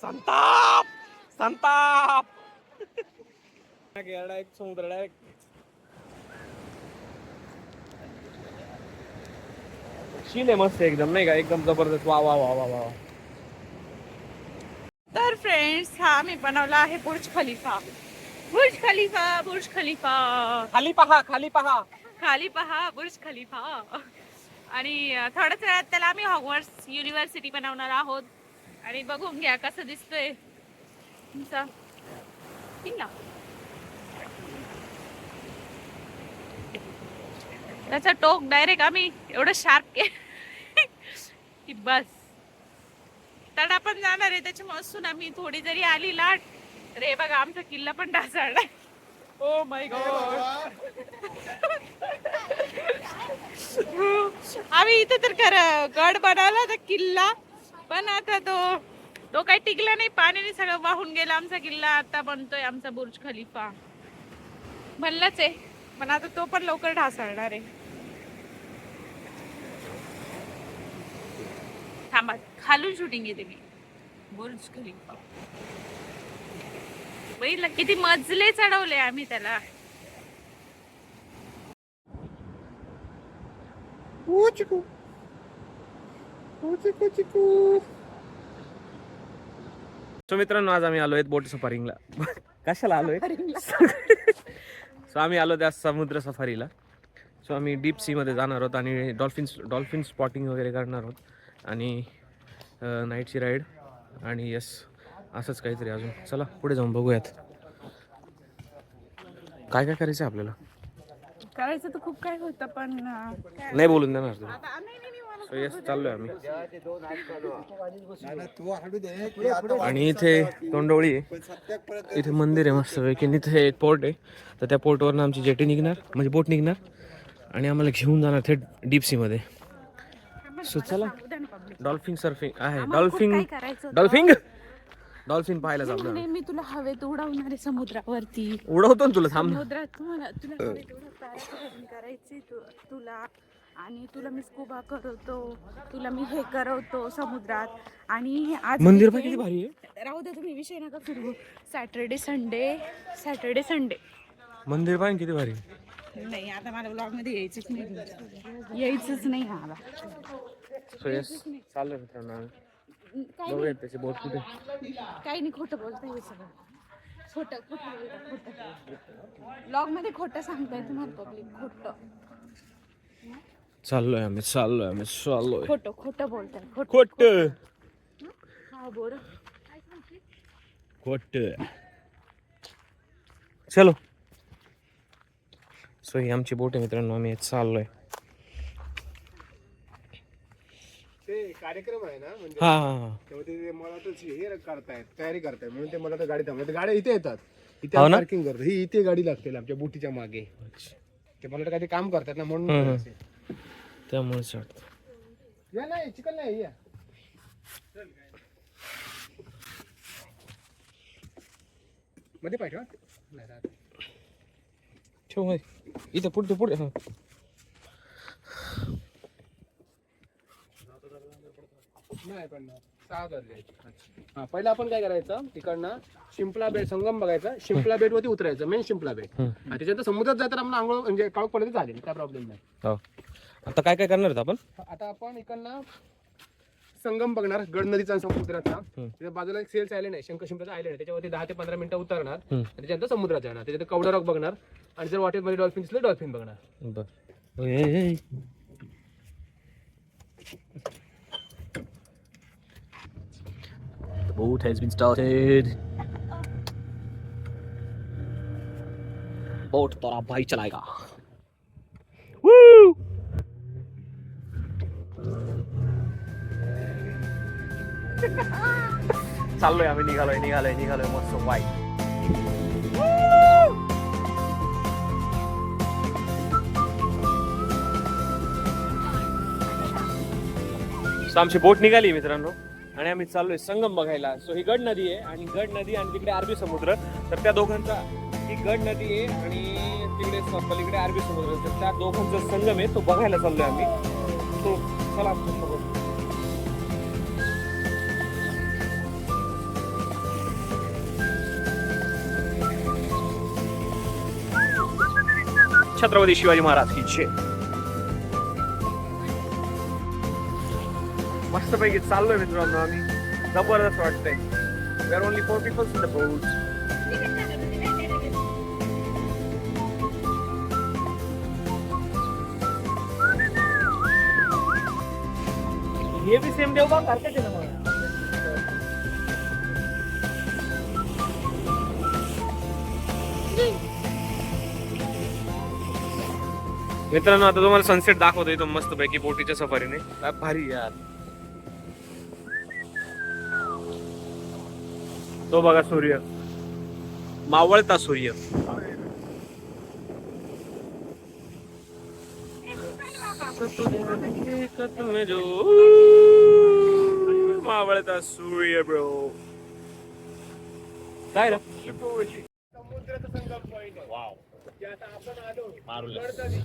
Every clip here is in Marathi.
संताप संताप एक समुद्र डायरेक्ट. शील आहे मस्त एकदम नाही का, एकदम जबरदस्त. वा वा वा वा वा. तर फ्रेंड्स, हा मी बनवला आहे बुर्ज खलिफा. बुर्ज खलिफा, बुर्ज खलिफा. खाली पहा, खाली पहा, खाली पहा बुर्ज खलिफा. आणि थोड्याच वेळात त्याला आम्ही हॉगवर्ट्स युनिव्हर्सिटी बनवणार आहोत. आणि बघून घ्या कसं दिसतोय तुमचा किल्ला. त्याचा टोक डायरेक्ट आम्ही एवढं शार्प की बस. तडा पण जाणार आहे त्याच्यामुळे सुनामी थोडी जरी आली लाट, रे बघा आमचा किल्ला पण ढासळलाय. Oh my God. आम्ही इथे तर गड बनवला तर किल्ला, पण आता तो काही टिकला नाही. पाण्याने सगळं वाहून गेला आमचा किल्ला. आता बनतोय आमचा बुर्ज खलिफा. बनलाच आहे, पण आता तो पण लवकर ढासळणार आहे. थांबा, खालून शूटिंग येते मी. बुर्ज खलिफा बघितलं किती मजले चढवले आम्ही त्याला. सो मित्रांनो, आज आम्ही आलोय बोट सफारिंगला. कशाला आलोय? सो आम्ही आलो त्या समुद्र सफारीला. सो आम्ही डीप सी मध्ये जाणार आहोत आणि डॉल्फिन स्पॉटिंग वगैरे करणार आहोत. आणि नाईटची राईड आणि यस असंच काहीतरी अजून. चला पुढे जाऊन बघूयात काय काय करायचं आपल्याला. करायचं तर खूप काय होतं, पण नाही बोलून देणार तुम्ही. सो यस चाललोय आम्ही. आणि इथे तोंडवळी आहे, इथे मंदिर आहे मस्त पैकी. इथे एक पोर्ट आहे, तर त्या पोर्टवरनं आमची जेटी निघणार, म्हणजे बोट निघणार आणि आम्हाला घेऊन जाणार थेट डीप सी मध्ये. सो चला, डॉल्फिन सर्फिंग आहे. डॉल्फिन पाहायला जाऊ. मी तुला हवेत उडवणार आहे समुद्रावरती. उडवतो ना तुला. थांब. समुद्रात तुला हवेत पॅराग्लायडिंग करायची तुला. आणि तुला मी स्कुबा करवतो, तुला मी हे करवतो समुद्रात. आणि आज मंदिर पण किती भारी आहे. राहू दे, तुम्ही विषय नका फिरवू. सॅटर्डे संडे मंदिर पण किती भारी. नाही, आता मला ब्लॉग मध्ये यायचंच नाही मला. सो यस चाललोय मित्रांनो. बघूयात त्याची बोट कुठे. काही नाही, खोटं बोलताय हे सगळं. खोटं ब्लॉग मध्ये खोटं सांगताय तुम्हाला पब्लिक. खोटं चाललोय आम्ही. खोटं बोलताय. खोट हा बोल. खोट. चलो. सो ही आमची बोट आहे मित्रांनो. आम्ही चाललोय. कार्यक्रम आहे ना, म्हणजे हा ते मला तर हे करतायत, तयारी करतायत, म्हणून ते मला तर गाडी थांबवतात. गाड्या इथे येतात, इथे हो ना? पार्किंग करतात. ही इथे गाडी लागते आमच्या बोटीच्या मागे. ते मला तर काही काम करतात ना, म्हणून त्यामुळेच वाटतं. या नाही चिकन नाही या. मध्ये पाठवा ठेव इथे पुढे. नाही पण 6 वाजले. हा, पहिला आपण काय करायचं, तिकडनं शिंपला बेट संगम बघायचा. शिंपला बेट वरती उतरायचं, मेन शिंपला बेट. आणि त्याच्यानंतर समुद्रात जायचं आम्हाला आंघोळ म्हणजे काळोख पडत चालेल, काय प्रॉब्लेम नाही. हो. आता काय करणार आहेत आपण? आता आपण इकडनं संगम बघणार, गड नदीचा समुद्राचा. त्याच्या बाजूला एक सेल्स आयलंड आहे, शंखशिंपल्याचा आयलंड आहे. त्याच्यावरती 10 ते 15 मिनिटं उतरणार. त्याच्यानंतर समुद्रात जाणार. त्याच्यात कवडा रॉक बघणार. आणि जर वाटेमध्ये डॉल्फिन दिसले, डॉल्फिन बघणार. बरं. The boat has been started. बोट तोरा भाई चलाएगा. Woo! चाललोय आम्ही. निघालोय मस्त वाईट. आमची बोट निघाली मित्रांनो आणि आम्ही चाललोय संगम बघायला. सो ही गड नदी आहे आणि तिकडे अरबी समुद्र. तर त्या दोघांचा ही गड नदी आहे आणि तिकडे पलीकडे अरबी समुद्र आहे. तर त्या दोघांचा संगम आहे तो बघायला चाललोय आम्ही. तो चला आमच्यासोबत. छत्रपती शिवाजी महाराज की जय. मस्तपैकी चाललोय मित्रांनो आम्ही. जबरदस्त वाटतंय. We are only 4 people in the boat. ये भी सेम देवबाग सारखंच आहे ना मग. मित्रांनो आता तुम्हाला सनसेट दाखवतो इथं मस्त पैकी बोटीच्या सफारीने. काय भारी यार. तो बघा सूर्य, मावळता सूर्य. मावळता सूर्य ब्रो. काय रे समुद्राचा संगम पॉइंट आहे. वाव. जे आता आपण आलो मारुला. गड नदी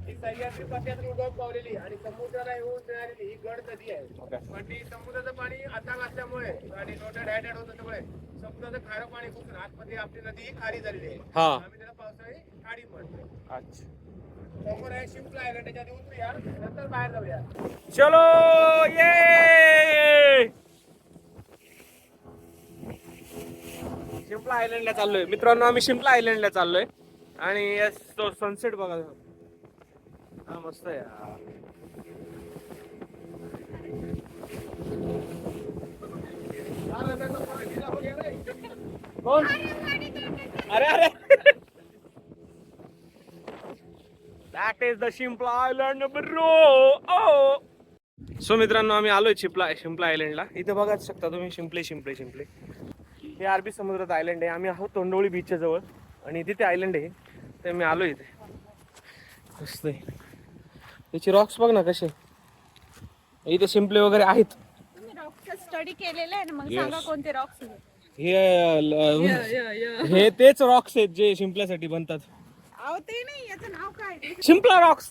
ही सह्याद्री पट्ट्यातून उगम पावलेली आणि समुद्राला येऊन मिळालेली ही गड नदी आहे. Okay. पण ती समुद्राचं पाणी अथांग असल्यामुळे आणि डोट्यात ऍड होत असल्यामुळे समुद्राचं खारं पाणी खूप आतमध्ये आपली नदी ही खारी झालेली आहे. हा. आम्ही त्याला पावसाळी खाडी म्हणतो. अच्छा. समोर आहे शिंपला आयलंड, त्याच्या आधी उतरूया नंतर बाहेर जाऊया. चलो ये. शिंपला आयलंडला चाललोय मित्रांनो. आम्ही शिंपला आयलंडला चाललोय आणि तो सनसेट बघा. हा मस्त आहे यार. कोण? अरे अरे that is the Shimpla island bro. ओ सो मित्रांनो आम्ही आलोय शिंपला आयलंडला. इथे बघाच शकता तुम्ही शिंपले शिंपले शिंपले. हे अरबी समुद्रात आयलंड आहे. आम्ही आहोत तोंडोळी बीचच्या जवळ आणि तिथे आयलंड आहे. तर मी आलो इथे. मस्त आहे. त्याची रॉक्स बघ ना कसे. इथे शिंपले वगैरे आहेत. तुम्ही रॉक्सचा स्टडी केलेला आहे ना, मग Yes. सांगा कोणते रॉक्स. हे तेच रॉक्स आहेत जे शिंपल्यासाठी बनतात. अहो ते नाही, याचं नाव काय? शिंपला rocks.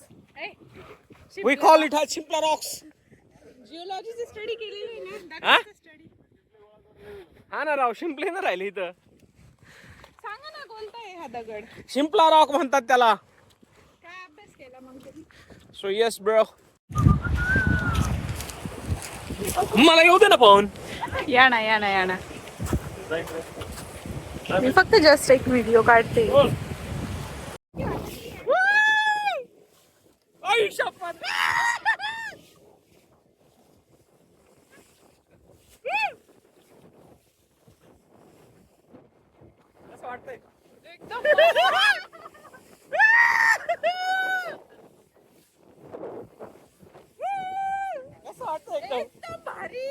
We call it as शिंपला रॉक्स. जिओलॉजीची स्टडी केलेली आहे ना, हा? दाखवायचं स्टडी. हा ना राव, शिंपले ना राहिले इथं. सांगा ना कोणता आहे हा दगड. शिंपला रॉक म्हणतात त्याला. काय अभ्यास केला मग तुम्ही? So yes bro. मला येऊ दे ना फोन. या ना या ना या ना. मी फक्त जस्ट एक व्हिडिओ काढते. आई शपथ. कसं वाटतंय? एकदम कसं वाटतंय एकदम? एकदम भारी.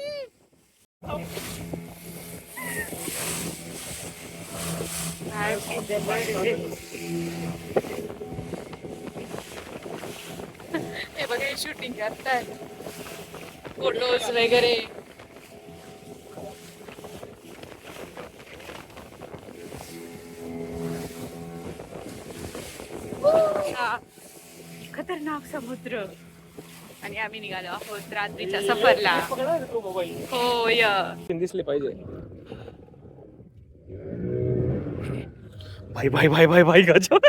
हे बघा शूटिंग करतात, फोटोज वगैरे. हा, खतरनाक समुद्र. आणि आम्ही निघालो आहोत रात्रीच्या सफरला. हो य दिसले पाहिजे. भाई भाई भाई भाई भाई गजब.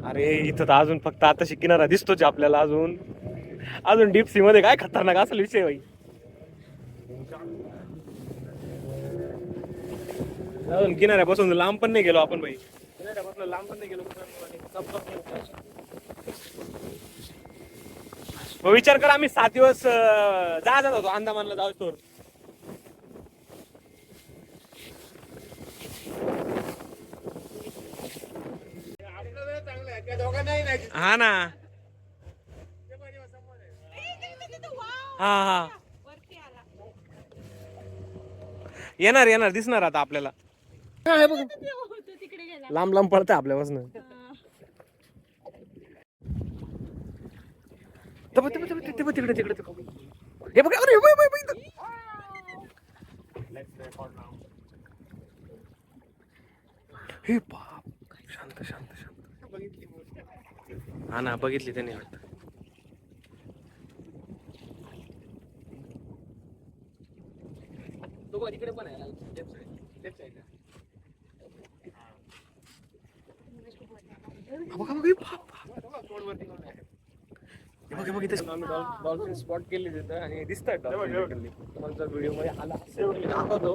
अरे इथं तर अजून फक्त आता किनारा दिसतोच आपल्याला. अजून डीप सी मध्ये काय खतरनाक असेल विषय भाई. अजून किनाऱ्यापासून लांब पण नाही गेलो आपण भाई. किनाऱ्यापासून लांब पण नाही गेलो. मग विचार कर आम्ही 7 दिवस जात होतो अंदमानला जाऊ तर. हा ना. हा हा येणार दिसणार आता आपल्याला. लांब लांब पळतं आपल्यापासून. तिकडे हे बघा, अरे हे बाप, शांत शांत शांत. हा ना, बघितली त्यांनी वाटतं. तिकडे पण आहे लेफ्ट साईडला. डॉल्फिन स्पॉट केले तिथं आणि दिसतात डॉल्फिन. तुम्हाला जर व्हिडिओ मध्ये आला असेल तर मी दाखवतो.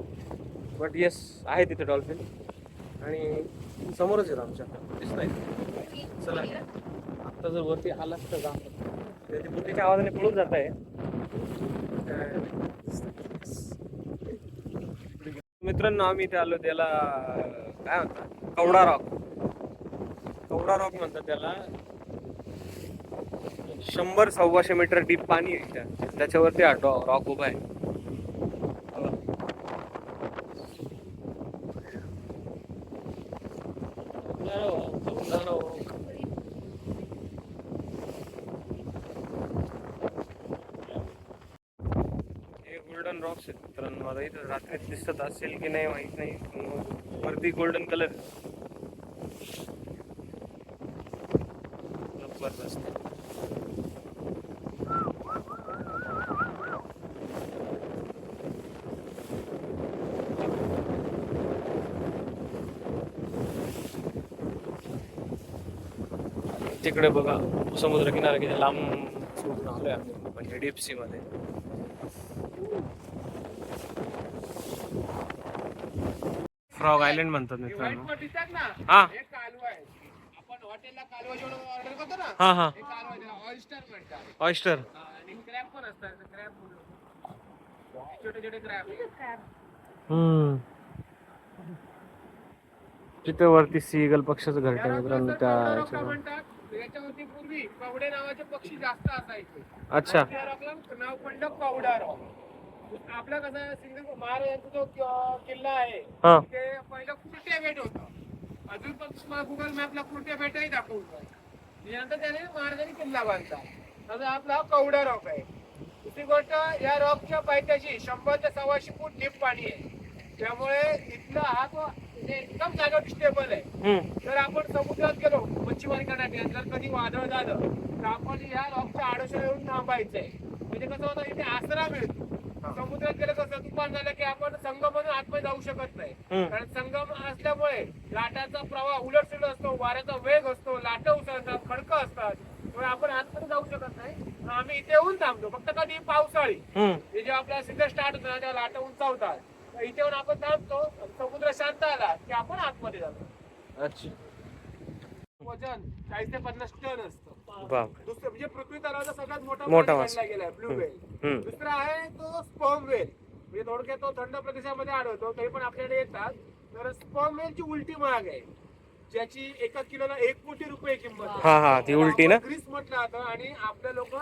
बट येस, आहे तिथे डॉल्फिन आणि समोरच येतो आमच्या, दिसत आहे. चला, आता जर वरती आला तर दाखवतो. बुटीच्या आवाजाने पळून जात आहे. मित्रांनो, आम्ही इथे आलो, त्याला काय म्हणतात, कवडा रॉक म्हणतात त्याला. 100-125 मीटर डीप पाणी आहे त्याच्यावरती हा रॉक उभा आहे. हे गोल्डन रॉक्स आहेत मित्रांनो. मला इथं रात्रीत दिसत असेल की नाही माहित नाही, वरती गोल्डन कलर जबरदस्त. तिकडे बघा समुद्र किनारा किती लांब सोडून आलोय आम्ही, म्हणजे डीप सी मध्ये. फ्रॉग आयलंड म्हणतात मित्रांनो. हा आपण हॉटेलला कालवा जेवण ऑर्डर करतो ना, हा हा, हे कालवा त्याला ऑयस्टर म्हणतात. ऑयस्टर. आणि क्रॅब पण असतात, क्रॅब छोटे छोटे क्रॅब. तिथे वरती सीगल पक्षाचं घरट आहे मित्रांनो. त्या म्हणतात याच्यावरती पूर्वी कवडे नावाचे पक्षी जास्त असायचे. अच्छा, त्या रॉकला नाव पडलं कवडा रॉक. आपला कसा सिंधू महाराजांचा जो किल्ला आहे हा, ते पहिलं कुर्ट्या बेट होतं. अजून पण गुगल मॅपला कुर्ट्या बेटही दाखवतो. त्यानंतर त्याने महाराजांनी किल्ला बांधला. आता आपला कवडा रॉक आहे. दुसरी गोष्ट, या रॉकच्या पायथ्याशी 100 ते 125 फूट डीप पाणी आहे. त्यामुळे इथला हा तो एकदम जागा स्टेबल आहे. जर आपण समुद्रात गेलो मच्छीमारी करण्यासाठी, जर कधी वादळ झालं तर आपण या रॉकच्या आडोशाला येऊन थांबायचंय. म्हणजे कसं होतं, इथे आसरा मिळतो. समुद्रात गेलं कसं, तुफान झालं की आपण संगममधून आतमध्ये जाऊ शकत नाही. कारण संगम असल्यामुळे लाटाचा प्रवाह उलटसुलट असतो, वाऱ्याचा वेग असतो, लाटा उसळतात, खडकं असतात. त्यामुळे आपण आतमध्ये जाऊ शकत नाही. आम्ही इथे येऊन थांबतो. फक्त कधी पावसाळी जेव्हा आपल्याला सीझन स्टार्ट होतं ना, तेव्हा लाटा उंचावतात. इथे येऊन आपण थांबतो. समुद्र शांत आला की आपण आतमध्ये जातो. अच्छा. वजन 40 ते 50 टन असतं. बाप, दुसरं म्हणजे पृथ्वी तलावाचा सगळ्यात मोठा मोठा मासा. मानला गेलाय ब्लू व्हेल. दुसरा आहे तो स्पर्म व्हेल. म्हणजे थोडक्यात तो थंड प्रदेशामध्ये आढळतो, तरी पण आपल्याकडे येतात. तर स्पर्म व्हेलची उलटी महाग आहे, ज्याची 1 किलोला 1 कोटी रुपये किंमत आहे. हा हा, ती उलटी ना. ग्रीस म्हटलं जातं आणि आपल्या लोक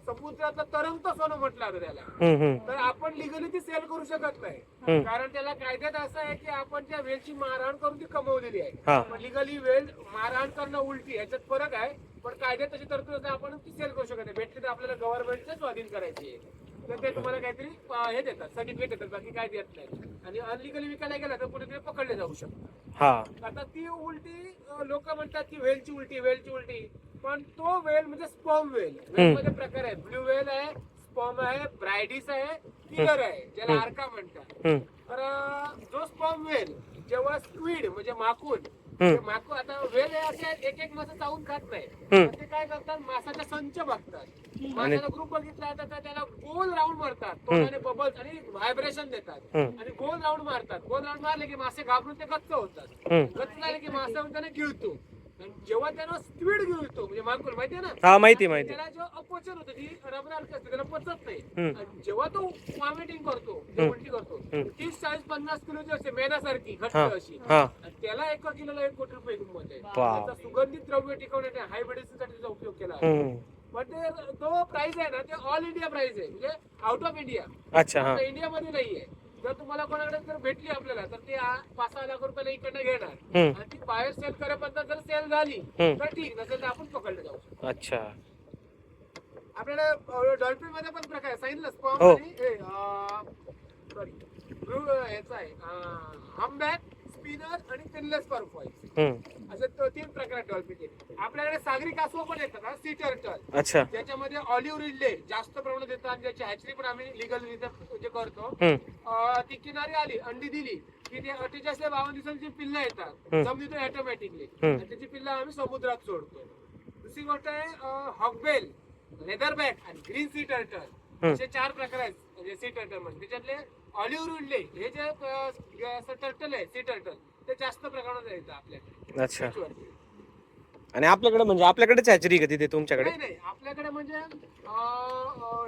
समुद्रातलं तरंगत सोनं म्हटलं जातं त्याला. तर आपण लिगली ती सेल करू शकत नाही, कारण त्याला कायद्यात असं आहे की आपण त्या वेलची मारहाण करून ती कमवलेली आहे. पण लिगली वेल मारहाण करणं उलटी याच्यात फरक आहे. पण कायद्यात तशी तरतूद आपण ती सेल करू शकत नाही. भेटली तर आपल्याला गव्हर्नमेंटच्या स्वाधीन करायची आहे. तर ते तुम्हाला काहीतरी हे देतात, सर्टिफिकेट देतात, बाकी काय देत नाही. आणि अनलिगली विकायला गेला तर कुठेतरी पकडले जाऊ शकतात. आता ती उलटी लोक म्हणतात की वेलची उलटी. पण तो वेल म्हणजे स्पर्म वेल. वेल मध्ये प्रकार आहेत, ब्ल्यू वेल आहे, स्पर्म आहे, ब्रायडिस आहे, फिगर आहे, ज्याला आर्का म्हणतात. तर जो स्पर्म वेल जेव्हा स्क्विड म्हणजे माकून आता वेल असे एक मासा चावून खात नाही. ते काय करतात, मासाचा संच बघतात. मासाचा ग्रुप बघितला तर त्याला गोल राऊंड मारतात, तोंडाने बबल्स आणि व्हायब्रेशन देतात आणि गोल राऊंड मारतात. गोल राऊंड मारले की मासे घाबरून ते गच्च होतात. गच्च झाले की मासा त्याने गिळतो. जेव्हा त्याला स्क्विड गिळतो म्हणजे माकूल, माहितीये ना, माहिती. त्याला जेव्हा अपचन होतं, ती रबर असते त्याला पचत नाही. जेव्हा तो वॉमिटिंग करतो, उलटी करतो, 30-40-50 किलोची असते, मेणासारखी घट्ट अशी. त्याला 1 किलोला 1 कोटी रुपये किंमत आहे. त्याचा सुगंधित द्रव्य टिकवण्यासाठी हाय मेडिसिनसाठी त्याचा उपयोग केला आहे. पण ते तो प्राइस आहे ना, ते ऑल इंडिया प्राइस आहे, म्हणजे आउट ऑफ इंडिया. अच्छा, इंडियामध्ये नाहीये. जर तुम्हाला कोणाकडे जर भेटली आपल्याला तर ते 5-6 लाख रुपयाला इकडनं घेणार आणि ती बाहेर सेल करेपर्यंत जर सेल झाली तर ठीक, नसेल तर आपण पकडले जाऊ शकतो. अच्छा. आपल्याला डॉल्फिन मध्ये पण प्रकार आहे, सांगितलं हो. स्पर्म सॉरी याचा आहे हम्बॅक, स्पिनर आणि फिनलेस पर्फॉइस, असे 3 प्रकार आहेत डॉल्फिनचे. आपल्याकडे सागरी कासव पण येतात, सी टर्टल, अच्छा. ज्याच्यामध्ये ऑलिव्ह रिडले जास्त प्रमाणात येतात आणि ज्याची हॅचरी पण आम्ही लिगल जे करतो. ती किनारी आली, अंडी दिली की ते 48 ते 52 दिवसांची पिल्लं येतात जमिनीतून ऑटोमॅटिकली, आणि त्याची पिल्लं आम्ही समुद्रात सोडतो. दुसरी गोष्ट आहे हॉकबेल, लेदरबॅक आणि ग्रीन सी टर्टल, असे 4 प्रकार आहेत म्हणजे सी टर्टल मध्ये. त्याच्यातले ऑलिव्ह रिडले हे जे टर्टल आहे, सी टर्टल, ते जास्त प्रमाणात येतात आपल्याकडे. अच्छा. आणि आपल्याकडे म्हणजे आपल्याकडेच हॅचरी का तिथे तुमच्याकडे? नाही, आपल्याकडे म्हणजे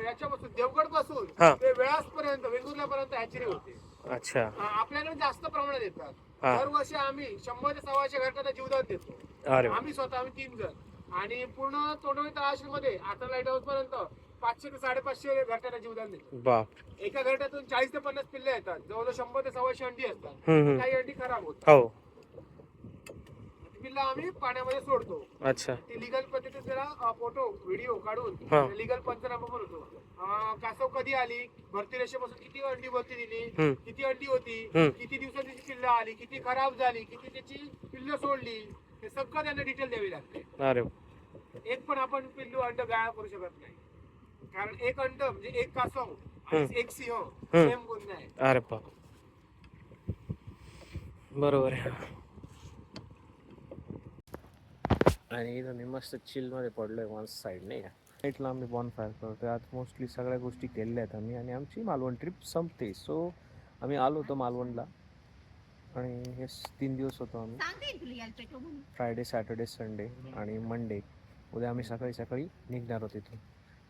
याच्यापासून देवगड पासून हा. ते वेळास पर्यंत, वेंगुर्ला पर्यंत हॅचरी होते. अच्छा. आपल्याकडे जास्त प्रमाणात येतात. हा. दरवर्षी आम्ही 100 ते 125 घरट्याला जीवदान देतो. अरे वा. आम्ही 3 जण, आणि पूर्ण तोंडवली तळाशी मध्ये आता लाईट हाऊस पर्यंत 500 ते 550 घरट्याला जीवदान देतो. बाप. एका घरट्यातून 40 ते 50 पिल्ले येतात, जवळजवळ 100 ते 125 अंडी असतात. काही अंडी खराब होतात. हो. पिल्ला आम्ही पाण्यामध्ये सोडतो. अच्छा. ती लिगल पद्धतीने त्याला फोटो व्हिडिओ काढून लिगल पंचनामा पण होतो. कासव कधी आली, भरती रेषेपासून किती अंडी भरती दिली, किती अंडी होती, किती दिवसात त्याची पिल्लं आली, किती खराब झाली, किती त्याची पिल्लं सोडली, हे सगळं त्यांना डिटेल द्यावी लागते. अरे वा. एक पण आपण पिल्लू अंड गाळा करू शकत नाही, कारण एक अंड म्हणजे एक कासव आणि एक सिंह सेम गुण नाही. अरे बाप. बरोबर आहे. आणि इथं मी मस्त चिल मध्ये पडलोय वन साईड, नाही का. नाईटला आम्ही बॉनफायर करतोय. आज मोस्टली सगळ्या गोष्टी केलेल्या आहेत आम्ही, आणि आमची मालवण ट्रिप संपते. सो आम्ही आलो होतो मालवणला, आणि हे 3 दिवस होतो आम्ही, फ्रायडे, सॅटर्डे, संडे आणि मंडे. उद्या आम्ही सकाळी सकाळी निघणार होतो इथून.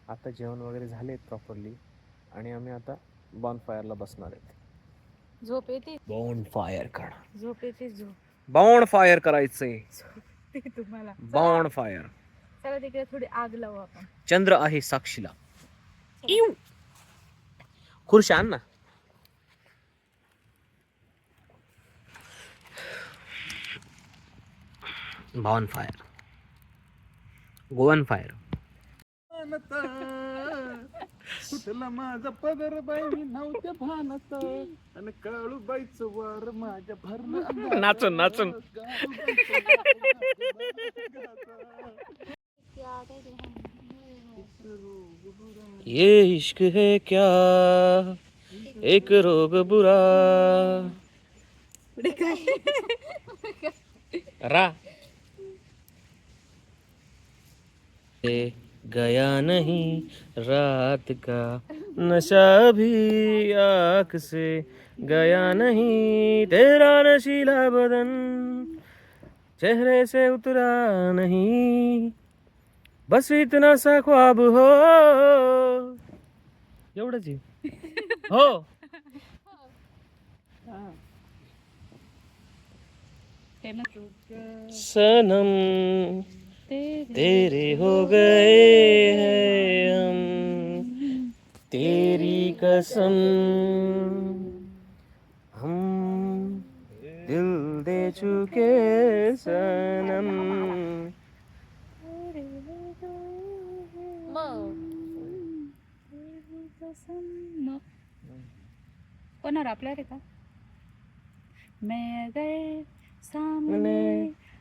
आता जेवण वगैरे झाले आहेत प्रॉपरली, आणि आम्ही आता बॉनफायरला बसणार आहेत. झोप येते, बॉनफायर करा, झोप येते, झोप बॉनफायर करायचंय, तुम्हाला. बॉनफायर. चला तिकडे थोडी आग लावू आपण. चंद्र आहे साक्षीला. खुर्शी आण ना. Bonfire, Goan fire. कुठला माझा पदर बाई नव्हत्या भानत, आणि काळू बाईच वर माझ्या भरलं नाचून नाचून. ये इश्क है क्या, एक रोग बुरा. रा गया नहीं रात का नशा भी, आँख से गया नहीं तेरा नशीला बदन, चेहरे से उतरा नहीं, बस इतना सा ख्वाब हो. एवढंच आहे. हो. सनम तेरे हो गए हैं हम, तेरी कसम हम दिल दे चुके सनम. कोणावर आपल्या रे का? मैं अगर सामने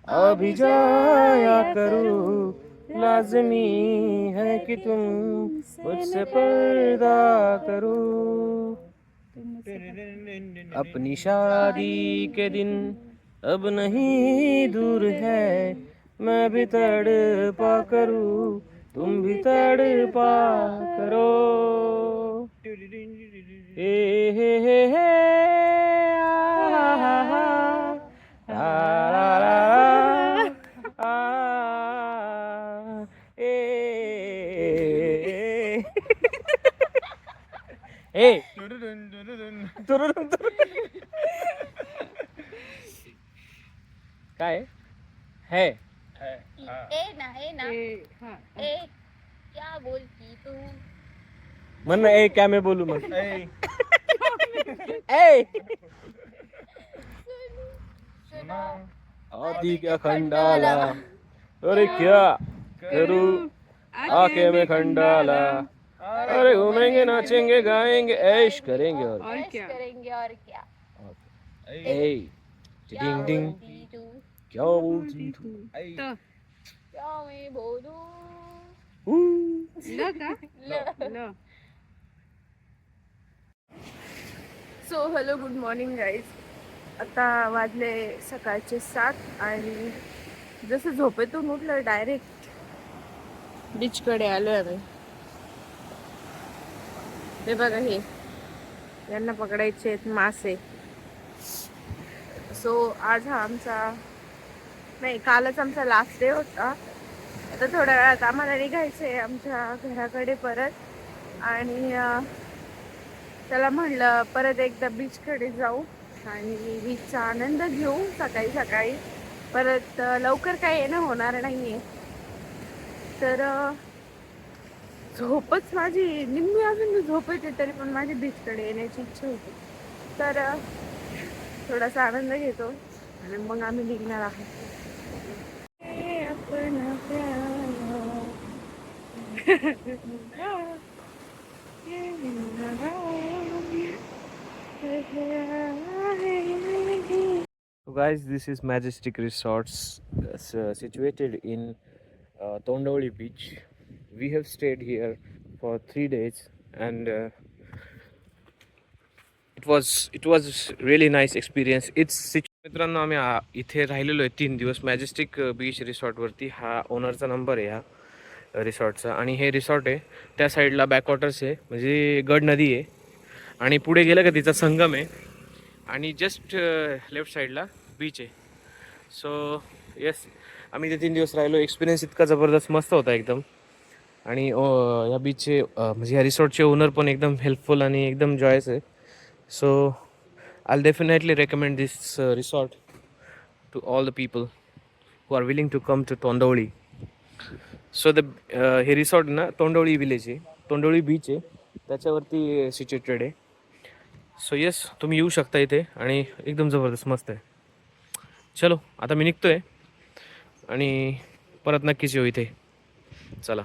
अभी जाया करूं, लाजमी है कि तुम मुझसे पर्दा करो. अपनी शादी के दिन अब नहीं दूर है, मैं भी तड़पा करूं, तुम भी तड़पा करो. हे काय है? ए ना ए क्या बोलती तू? म्हण ए क्या मैं बोलू मग. ए आदि क्या खंडाला, अरे क्या करूं आके में खंडाला, अरे घूमेंगे नाचेंगे गाएंगे ऐश करेंगे और ऐश करेंगे और क्या ए क्या डिंग डिंग बोलती तू क्या बोलती तू क्या मैं बोलूं so hello good morning guys. आता वाजले सकाळचे 7 आणि जसं झोपेतून उठलं डायरेक्ट बीचकडे आलोय आम्ही. हे बघा हे यांना पकडायचे आहेत मासे. सो आज हा आमचा नाही कालच आमचा लास्ट डे होता. आता थोड्या वेळात आम्हाला निघायचं आहे आमच्या घराकडे परत आणि त्याला म्हणलं परत एकदा बीचकडे जाऊ आणि बीचचा आनंद घेऊ सकाळी सकाळी. परत लवकर काय येणं होणार नाहीये तर झोपच माझी निम्मी अजून मी झोप येते तरी पण माझी बीचकडे येण्याची इच्छा होती. तर थोडासा आनंद घेतो आणि मग आम्ही निघणार आहोत. So guys, this is Majestic Resorts situated in Tondoli beach. We have stayed here for 3 days and it was really nice experience. मित्रांनो आम्ही इथे राहिलेलो आहे 3 दिवस मॅजेस्टिक बीच रिसॉर्टवरती. हा ओनरचा नंबर आहे ह्या रिसॉर्टचा आणि हे रिसॉर्ट आहे त्या साईडला बॅकवॉटर्स आहे म्हणजे गड नदी आहे आणि पुढे गेलं का तिचा संगम आहे आणि जस्ट लेफ्ट साईडला बीच आहे. सो येस आम्ही ते 3 दिवस राहिलो. एक्सपिरियन्स इतका जबरदस्त मस्त होता एकदम आणि या बीचचे म्हणजे या रिसॉर्टचे ओनर पण एकदम हेल्पफुल आणि एकदम जॉयस आहे. So I'll definitely recommend this resort to all the people who are willing to come to Tondoli. So हे रिसॉर्ट ना तोंडवळी विलेज आहे, तोंडवळी बीच आहे त्याच्यावरती सिच्युएटेड आहे. सो येस तुम्ही येऊ शकता इथे आणि एकदम जबरदस्त मस्त आहे. चलो आता मी निघतोय आणि परत नक्कीच येऊ इथे. चला.